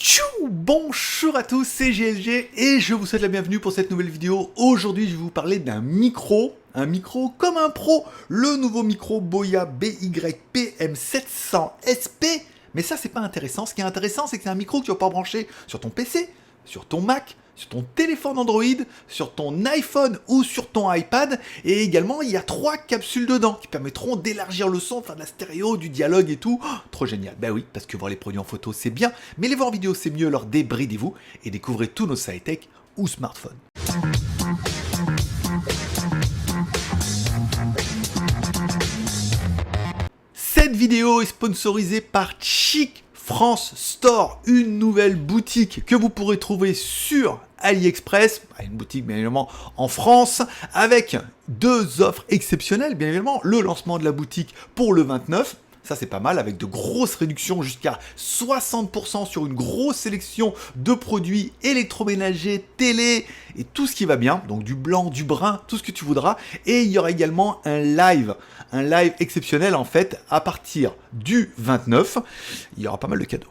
Tchou! Bonjour à tous, c'est GLG et je vous souhaite la bienvenue pour cette nouvelle vidéo. Aujourd'hui, je vais vous parler d'un micro, comme un pro, le nouveau micro Boya BYPM700SP. Mais ça, c'est pas intéressant. Ce qui est intéressant, c'est que c'est un micro que tu vas pouvoir brancher sur ton PC, sur ton Mac, sur ton téléphone Android, sur ton iPhone ou sur ton iPad. Et également, il y a 3 capsules dedans qui permettront d'élargir le son, faire de la stéréo, du dialogue et tout. Oh, trop génial. Ben oui, parce que voir les produits en photo, c'est bien, mais les voir en vidéo, c'est mieux. Alors débridez-vous et découvrez tous nos high-tech ou smartphones. Cette vidéo est sponsorisée par Chic France Store, une nouvelle boutique que vous pourrez trouver sur AliExpress, une boutique bien évidemment en France, avec 2 offres exceptionnelles, bien évidemment, le lancement de la boutique pour le 29, ça c'est pas mal, avec de grosses réductions jusqu'à 60% sur une grosse sélection de produits électroménagers, télé et tout ce qui va bien, donc du blanc, du brun, tout ce que tu voudras, et il y aura également un live exceptionnel en fait à partir du 29, il y aura pas mal de cadeaux.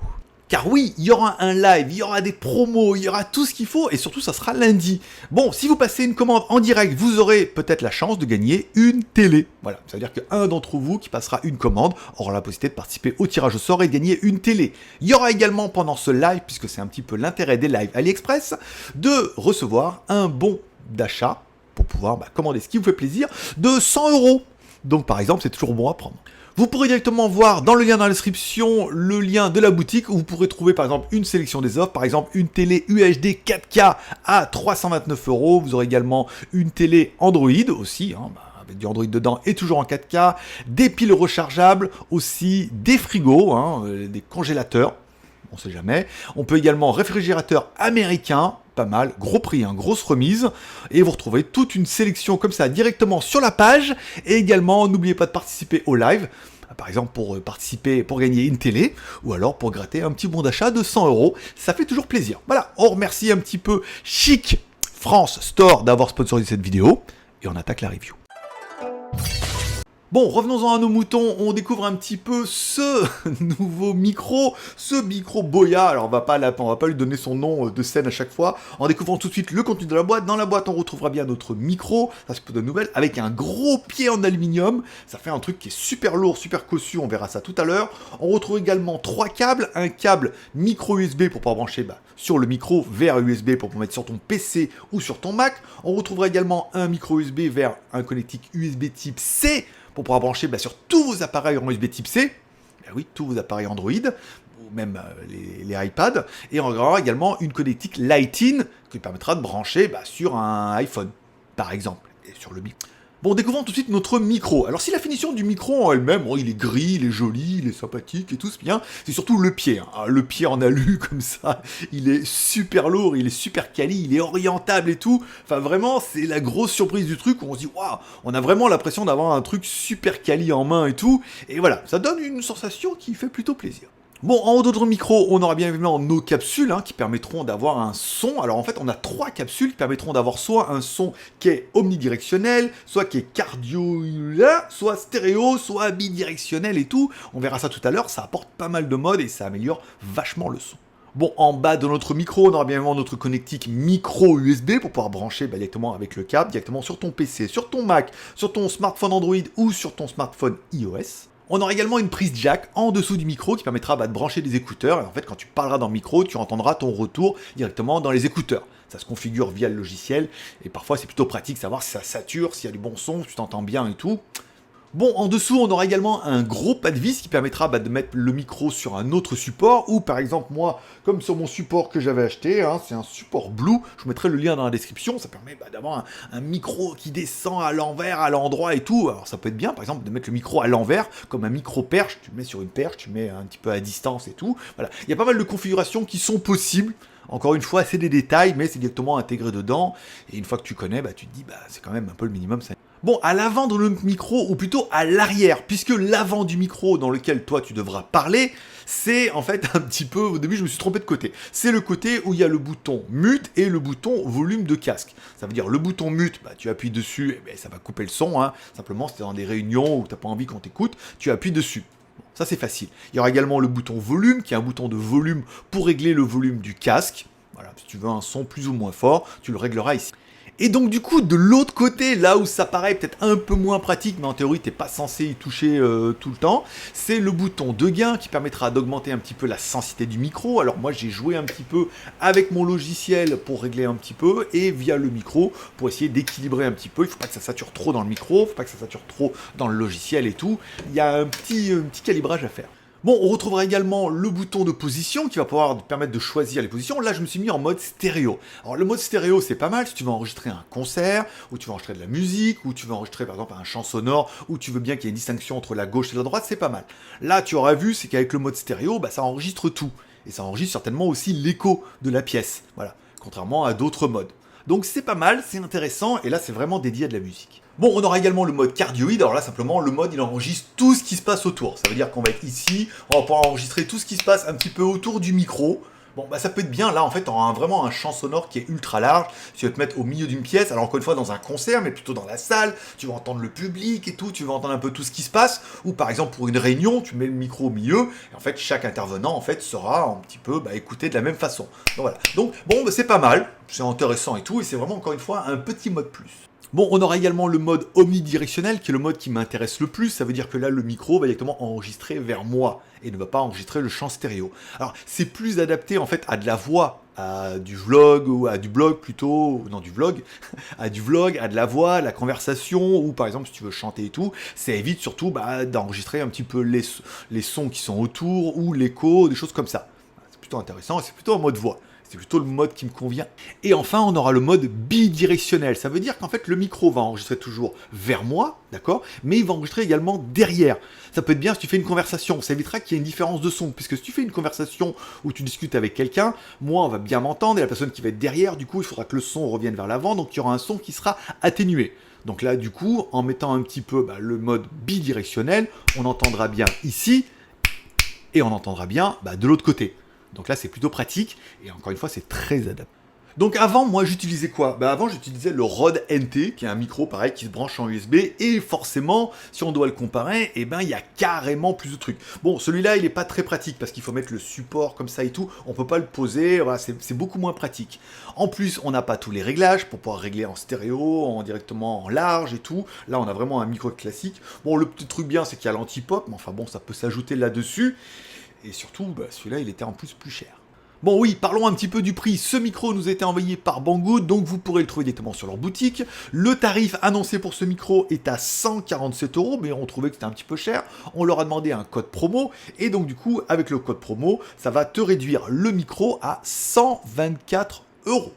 Car oui, il y aura un live, il y aura des promos, il y aura tout ce qu'il faut, et surtout ça sera lundi. Bon, si vous passez une commande en direct, vous aurez peut-être la chance de gagner une télé. Voilà, ça veut dire qu'un d'entre vous qui passera une commande aura la possibilité de participer au tirage au sort et de gagner une télé. Il y aura également pendant ce live, puisque c'est un petit peu l'intérêt des lives AliExpress, de recevoir un bon d'achat pour pouvoir commander ce qui vous fait plaisir de 100 €. Donc par exemple, c'est toujours bon à prendre. Vous pourrez directement voir dans le lien dans la description le lien de la boutique où vous pourrez trouver par exemple une sélection des offres, par exemple une télé UHD 4K à 329 €. Vous aurez également une télé Android aussi, avec du Android dedans et toujours en 4K, des piles rechargeables, aussi des frigos, des congélateurs. On sait jamais. On peut également réfrigérateur américain, pas mal, gros prix, grosse remise. Et vous retrouvez toute une sélection comme ça directement sur la page. Et également, n'oubliez pas de participer au live. Par exemple, pour participer, pour gagner une télé, ou alors pour gratter un petit bon d'achat de 100 €. Ça fait toujours plaisir. Voilà, on remercie un petit peu Chic France Store d'avoir sponsorisé cette vidéo. Et on attaque la review. Bon, revenons-en à nos moutons, on découvre un petit peu ce nouveau micro, ce micro Boya. Alors on va pas lui donner son nom de scène à chaque fois. En découvrant tout de suite le contenu de la boîte. Dans la boîte, on retrouvera bien notre micro, ça c'est pour de nouvelles, avec un gros pied en aluminium. Ça fait un truc qui est super lourd, super cossu, on verra ça tout à l'heure. On retrouve également 3 câbles, un câble micro USB pour pouvoir brancher sur le micro vers USB pour pouvoir mettre sur ton PC ou sur ton Mac. On retrouvera également un micro USB vers un connectique USB type C pour pouvoir brancher sur tous vos appareils en USB type C, oui, tous vos appareils Android, ou même les iPads, et on aura également une connectique Lightning qui permettra de brancher sur un iPhone, par exemple, et sur le micro. Bon, découvrons tout de suite notre micro. Alors si la finition du micro en elle-même, il est gris, il est joli, il est sympathique et tout, c'est bien, c'est surtout le pied. Le pied en alu comme ça, il est super lourd, il est super quali, il est orientable et tout. Enfin vraiment, c'est la grosse surprise du truc où on se dit, waouh, on a vraiment l'impression d'avoir un truc super quali en main et tout. Et voilà, ça donne une sensation qui fait plutôt plaisir. Bon, en haut de notre micro, on aura bien évidemment nos capsules qui permettront d'avoir un son. Alors en fait, on a 3 capsules qui permettront d'avoir soit un son qui est omnidirectionnel, soit qui est cardio, soit stéréo, soit bidirectionnel et tout. On verra ça tout à l'heure, ça apporte pas mal de modes et ça améliore vachement le son. Bon, en bas de notre micro, on aura bien évidemment notre connectique micro USB pour pouvoir brancher directement avec le câble, directement sur ton PC, sur ton Mac, sur ton smartphone Android ou sur ton smartphone iOS. On aura également une prise jack en dessous du micro qui permettra de brancher des écouteurs. Et en fait, quand tu parleras dans le micro, tu entendras ton retour directement dans les écouteurs. Ça se configure via le logiciel. Et parfois, c'est plutôt pratique de savoir si ça sature, s'il y a du bon son, si tu t'entends bien et tout. Bon, en dessous, on aura également un gros pas de vis qui permettra de mettre le micro sur un autre support, ou par exemple, moi, comme sur mon support que j'avais acheté, c'est un support Blue, je vous mettrai le lien dans la description, ça permet d'avoir un micro qui descend à l'envers, à l'endroit et tout. Alors ça peut être bien, par exemple, de mettre le micro à l'envers, comme un micro perche, tu le mets sur une perche, tu le mets un petit peu à distance et tout. Voilà, il y a pas mal de configurations qui sont possibles. Encore une fois, c'est des détails, mais c'est directement intégré dedans. Et une fois que tu connais, tu te dis, c'est quand même un peu le minimum. Bon, à l'avant de le micro, ou plutôt à l'arrière, puisque l'avant du micro dans lequel toi tu devras parler, c'est en fait un petit peu, au début je me suis trompé de côté, c'est le côté où il y a le bouton mute et le bouton volume de casque. Ça veut dire le bouton mute, tu appuies dessus, et ça va couper le son, simplement si tu es dans des réunions où tu n'as pas envie qu'on t'écoute, tu appuies dessus. Ça, c'est facile. Il y aura également le bouton volume, qui est un bouton de volume pour régler le volume du casque. Voilà, si tu veux un son plus ou moins fort, tu le régleras ici. Et donc du coup, de l'autre côté, là où ça paraît peut-être un peu moins pratique, mais en théorie, t'es pas censé y toucher tout le temps, c'est le bouton de gain qui permettra d'augmenter un petit peu la sensibilité du micro. Alors moi, j'ai joué un petit peu avec mon logiciel pour régler un petit peu, et via le micro, pour essayer d'équilibrer un petit peu. Il faut pas que ça sature trop dans le micro, il faut pas que ça sature trop dans le logiciel et tout. Il y a un petit calibrage à faire. Bon, on retrouvera également le bouton de position qui va pouvoir te permettre de choisir les positions. Là, je me suis mis en mode stéréo. Alors, le mode stéréo, c'est pas mal si tu veux enregistrer un concert, ou tu veux enregistrer de la musique, ou tu veux enregistrer par exemple un chant sonore, ou tu veux bien qu'il y ait une distinction entre la gauche et la droite, c'est pas mal. Là, tu auras vu, c'est qu'avec le mode stéréo, ça enregistre tout. Et ça enregistre certainement aussi l'écho de la pièce. Voilà. Contrairement à d'autres modes. Donc c'est pas mal, c'est intéressant, et là c'est vraiment dédié à de la musique. Bon, on aura également le mode cardioïde, alors là simplement le mode il enregistre tout ce qui se passe autour. Ça veut dire qu'on va être ici, on va pouvoir enregistrer tout ce qui se passe un petit peu autour du micro. Bon, ça peut être bien, là en fait, on aura vraiment un champ sonore qui est ultra large. Tu vas te mettre au milieu d'une pièce, alors encore une fois dans un concert, mais plutôt dans la salle, tu vas entendre le public et tout, tu vas entendre un peu tout ce qui se passe, ou par exemple pour une réunion, tu mets le micro au milieu, et en fait chaque intervenant en fait sera un petit peu écouté de la même façon. Donc voilà, donc bon, c'est pas mal, c'est intéressant et tout, et c'est vraiment encore une fois un petit mode plus. Bon, on aura également le mode omnidirectionnel, qui est le mode qui m'intéresse le plus. Ça veut dire que là, le micro va directement enregistrer vers moi et ne va pas enregistrer le champ stéréo. Alors, c'est plus adapté en fait à de la voix, à du vlog ou à du blog plutôt, non du vlog, à du vlog, à de la voix, à la conversation, ou par exemple si tu veux chanter et tout, ça évite surtout d'enregistrer un petit peu les sons qui sont autour ou l'écho, des choses comme ça. C'est plutôt intéressant et c'est plutôt en mode voix. C'est plutôt le mode qui me convient. Et enfin, on aura le mode bidirectionnel. Ça veut dire qu'en fait, le micro va enregistrer toujours vers moi, d'accord, mais il va enregistrer également derrière. Ça peut être bien si tu fais une conversation. Ça évitera qu'il y ait une différence de son. Puisque si tu fais une conversation où tu discutes avec quelqu'un, moi, on va bien m'entendre, et la personne qui va être derrière, du coup, il faudra que le son revienne vers l'avant, donc il y aura un son qui sera atténué. Donc là, du coup, en mettant un petit peu le mode bidirectionnel, on entendra bien ici, et on entendra bien de l'autre côté. Donc là, c'est plutôt pratique, et encore une fois, c'est très adapté. Donc avant, moi, j'utilisais quoi ? Avant, j'utilisais le Rode NT, qui est un micro, pareil, qui se branche en USB, et forcément, si on doit le comparer, il y a carrément plus de trucs. Bon, celui-là, il n'est pas très pratique, parce qu'il faut mettre le support comme ça et tout, on peut pas le poser, voilà, c'est beaucoup moins pratique. En plus, on n'a pas tous les réglages, pour pouvoir régler en stéréo, directement en large et tout. Là, on a vraiment un micro classique. Bon, le petit truc bien, c'est qu'il y a l'anti-pop, mais enfin bon, ça peut s'ajouter là-dessus. Et surtout, celui-là, il était en plus plus cher. Bon oui, parlons un petit peu du prix. Ce micro nous a été envoyé par Banggood, donc vous pourrez le trouver directement sur leur boutique. Le tarif annoncé pour ce micro est à 147 €, mais on trouvait que c'était un petit peu cher. On leur a demandé un code promo, et donc du coup, avec le code promo, ça va te réduire le micro à 124 €.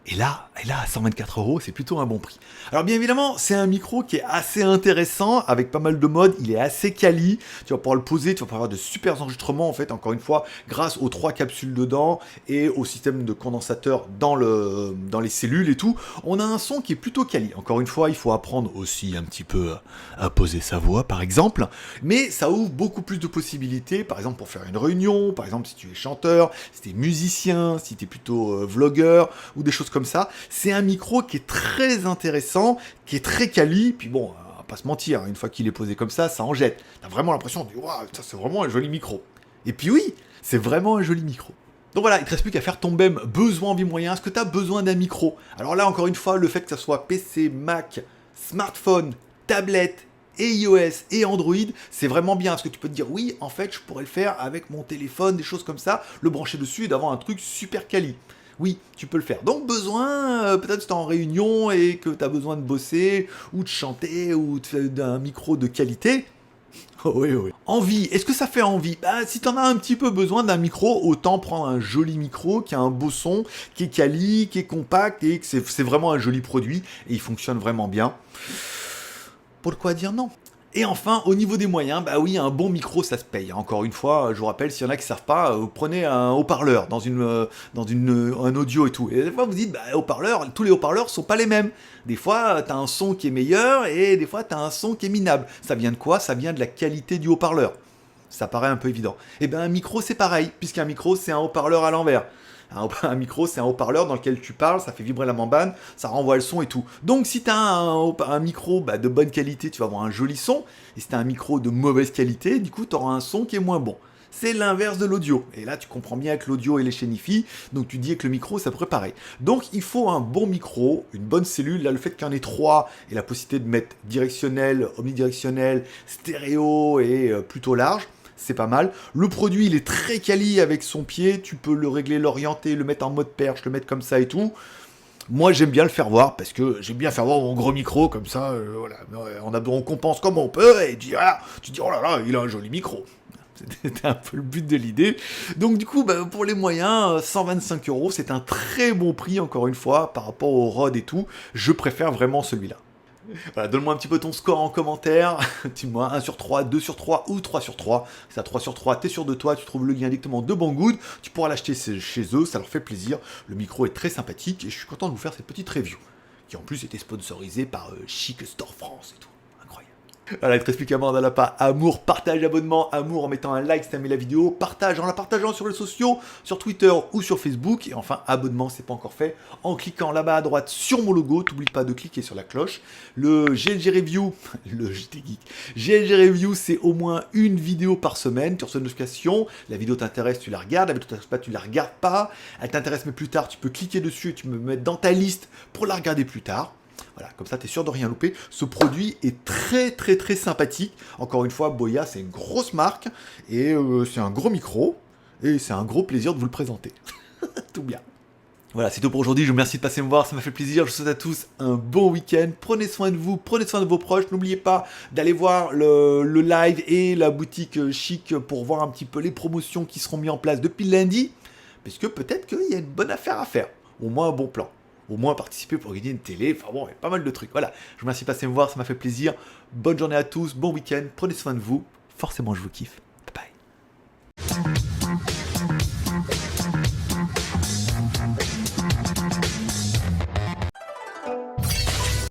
Et là, à 124 €, c'est plutôt un bon prix. Alors bien évidemment, c'est un micro qui est assez intéressant, avec pas mal de modes, il est assez quali, tu vas pouvoir le poser, tu vas pouvoir avoir de super enregistrements en fait, encore une fois, grâce aux 3 capsules dedans, et au système de condensateur dans les cellules et tout, on a un son qui est plutôt quali. Encore une fois, il faut apprendre aussi un petit peu à poser sa voix par exemple, mais ça ouvre beaucoup plus de possibilités, par exemple pour faire une réunion, par exemple si tu es chanteur, si tu es musicien, si tu es plutôt vlogueur, ou des choses comme ça. C'est un micro qui est très intéressant, qui est très quali, puis bon, on va pas se mentir, une fois qu'il est posé comme ça en jette. T'as vraiment l'impression de waouh, ça c'est vraiment un joli micro. Et puis oui, c'est vraiment un joli micro. Donc voilà, il te reste plus qu'à faire ton BEM besoin, envie, moyen. Est-ce que tu as besoin d'un micro ? Alors là, encore une fois, le fait que ça soit PC, Mac, smartphone, tablette, et iOS et Android, c'est vraiment bien, parce que tu peux te dire, oui, en fait, je pourrais le faire avec mon téléphone, des choses comme ça, le brancher dessus et d'avoir un truc super quali. Oui, tu peux le faire. Donc besoin, peut-être que tu es en réunion et que tu as besoin de bosser, ou de chanter, ou d'un micro de qualité. Oh, oui, oui. Envie, est-ce que ça fait envie ? Si tu en as un petit peu besoin d'un micro, autant prendre un joli micro qui a un beau son, qui est quali, qui est compact, et que c'est vraiment un joli produit, et il fonctionne vraiment bien. Pourquoi dire non ? Et enfin, au niveau des moyens, oui, un bon micro, ça se paye. Encore une fois, je vous rappelle, s'il y en a qui ne savent pas, prenez un haut-parleur dans un audio et tout. Et des fois, vous dites, haut-parleur, tous les haut-parleurs sont pas les mêmes. Des fois, tu as un son qui est meilleur et des fois, tu as un son qui est minable. Ça vient de quoi ? Ça vient de la qualité du haut-parleur. Ça paraît un peu évident. Et un micro, c'est pareil, puisqu'un micro, c'est un haut-parleur à l'envers. Un micro, c'est un haut-parleur dans lequel tu parles, ça fait vibrer la membrane, ça renvoie le son et tout. Donc si tu as un micro de bonne qualité, tu vas avoir un joli son. Et si tu as un micro de mauvaise qualité, du coup, tu auras un son qui est moins bon. C'est l'inverse de l'audio. Et là, tu comprends bien que l'audio et les chénifie, donc tu dis avec le micro, ça pourrait pareil. Donc, il faut un bon micro, une bonne cellule. Là, le fait qu'il y en ait 3 et la possibilité de mettre directionnel, omnidirectionnel, stéréo et plutôt large, c'est pas mal. Le produit, il est très quali avec son pied. Tu peux le régler, l'orienter, le mettre en mode perche, le mettre comme ça et tout. Moi, j'aime bien le faire voir, parce que j'aime bien faire voir mon gros micro, comme ça, voilà. On compense comme on peut, et tu dis, oh là là, il a un joli micro. C'était un peu le but de l'idée. Donc du coup, pour les moyens, 125 €, c'est un très bon prix, encore une fois, par rapport au Rode et tout. Je préfère vraiment celui-là. Voilà, donne-moi un petit peu ton score en commentaire. Dis-moi 1 sur 3, 2 sur 3 ou 3 sur 3. Si t'as 3 sur 3, t'es sûr de toi, tu trouves le lien directement de Banggood. Tu pourras l'acheter chez eux, ça leur fait plaisir. Le micro est très sympathique et je suis content de vous faire cette petite review. Qui en plus était sponsorisée par Chic Store France et tout. Voilà, il te reste plus qu'à mordre à la pas. Amour, partage, abonnement, amour en mettant un like si t'as aimé la vidéo, partage en la partageant sur les sociaux, sur Twitter ou sur Facebook, et enfin abonnement si c'est pas encore fait, en cliquant là-bas à droite sur mon logo, t'oublies pas de cliquer sur la cloche. Le GLG Review, GLG Review, c'est au moins une vidéo par semaine, tu reçois une notification, la vidéo t'intéresse, tu la regardes, la vidéo t'intéresse pas, tu la regardes pas, elle t'intéresse mais plus tard, tu peux cliquer dessus et tu me mets dans ta liste pour la regarder plus tard. Voilà, comme ça, tu es sûr de rien louper. Ce produit est très, très, très sympathique. Encore une fois, Boya, c'est une grosse marque. Et c'est un gros micro. Et c'est un gros plaisir de vous le présenter. Tout bien. Voilà, c'est tout pour aujourd'hui. Je vous remercie de passer me voir. Ça m'a fait plaisir. Je vous souhaite à tous un bon week-end. Prenez soin de vous. Prenez soin de vos proches. N'oubliez pas d'aller voir le live et la boutique Chic pour voir un petit peu les promotions qui seront mises en place depuis lundi. Parce que peut-être qu'il y a une bonne affaire à faire. Au moins un bon plan. Au moins participer pour gagner une télé, enfin bon, il y a pas mal de trucs. Voilà, je vous remercie de passer me voir, ça m'a fait plaisir. Bonne journée à tous, bon week-end, prenez soin de vous, forcément je vous kiffe.